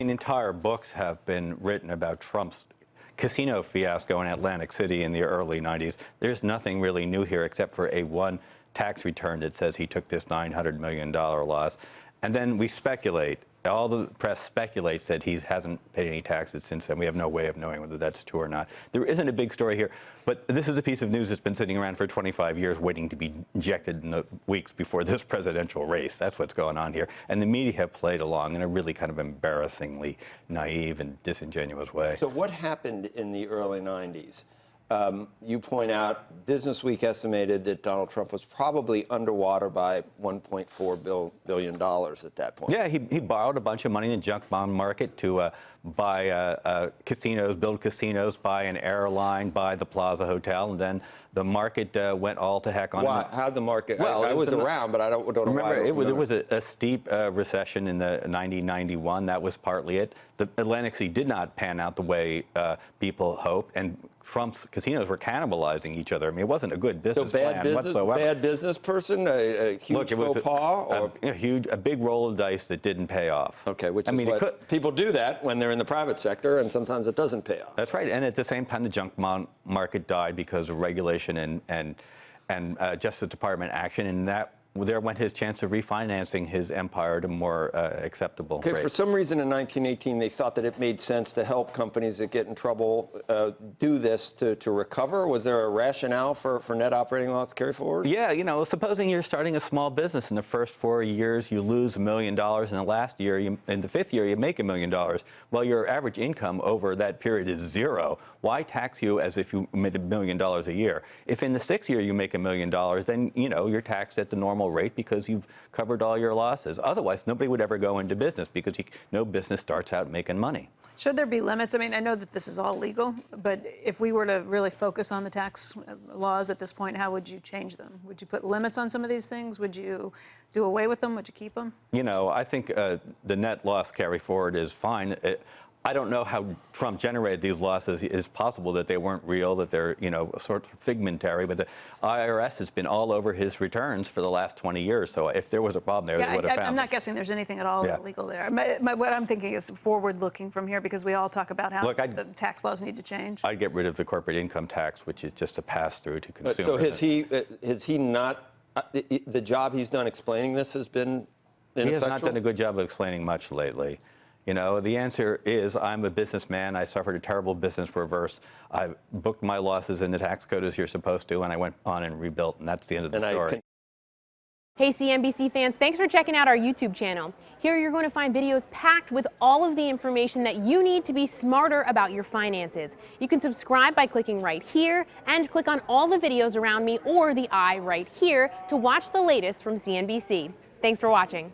Entire books have been written about Trump's casino fiasco in Atlantic City in the early 90s. There's nothing really new here except for one tax return that says he took this $900 million loss. And then we speculate. All the press speculates that he hasn't paid any taxes since then. We have no way of knowing whether that's true or not. There isn't a big story here, but this is a piece of news that's been sitting around for 25 years waiting to be injected in the weeks before this presidential race. That's what's going on here. And the media have played along in a really kind of embarrassingly naive and disingenuous way. So what happened in the early 90s? You point out Business Week estimated that Donald Trump was probably underwater by $1.4 billion at that point. Yeah, he borrowed a bunch of money in the junk bond market to buy casinos, build casinos, buy an airline, buy the Plaza Hotel, and then the market went all to heck on. Why? How'd the market? Well, I was around, but I don't know why. Remember, there was a steep recession in the 90-91. That was partly it. The Atlantic City did not pan out the way people hoped, and Trump's casinos were cannibalizing each other. I mean, it wasn't a good business plan whatsoever. Bad business person, a huge faux pas, or a big roll of dice that didn't pay off. Okay, which is what people do that when they're in the private sector, and sometimes it doesn't pay off. That's right, and at the same time, the junk bond market died because of regulation and Justice Department action, and there went his chance of refinancing his empire to more acceptable rates. For some reason in 1918, they thought that it made sense to help companies that get in trouble do this to recover. Was there a rationale for net operating loss carry forward? Yeah, you know, supposing you're starting a small business in the first 4 years, you lose $1 million. In the last year, in the 5th year, you make $1 million. Well, your average income over that period is zero. Why tax you as if you made $1 million a year? If in the 6th year you make $1 million, then, you know, you're taxed at the normal rate because you've covered all your losses. Otherwise, nobody would ever go into business because no business starts out making money. Should there be limits? I mean, I know that this is all legal, but if we were to really focus on the tax laws at this point, how would you change them? Would you put limits on some of these things? Would you do away with them? Would you keep them? You know, I think the net loss carry forward is fine. I don't know how Trump generated these losses. It's possible that they weren't real, that they're, you know, sort of figmentary, but the IRS has been all over his returns for the last 20 years. So if there was a problem there, they would have found it. I'm not guessing there's anything at all illegal there. What I'm thinking is forward-looking from here, because we all talk about how the tax laws need to change. I'd get rid of the corporate income tax, which is just a pass-through to consumers. So has he not, the job he's done explaining this has been ineffectual? He has not done a good job of explaining much lately. You know, the answer is I'm a businessman. I suffered a terrible business reverse. I booked my losses in the tax code as you're supposed to, and I went on and rebuilt, and that's the end of the story. Hey, CNBC fans, thanks for checking out our YouTube channel. Here you're going to find videos packed with all of the information that you need to be smarter about your finances. You can subscribe by clicking right here and click on all the videos around me or the I right here to watch the latest from CNBC. Thanks for watching.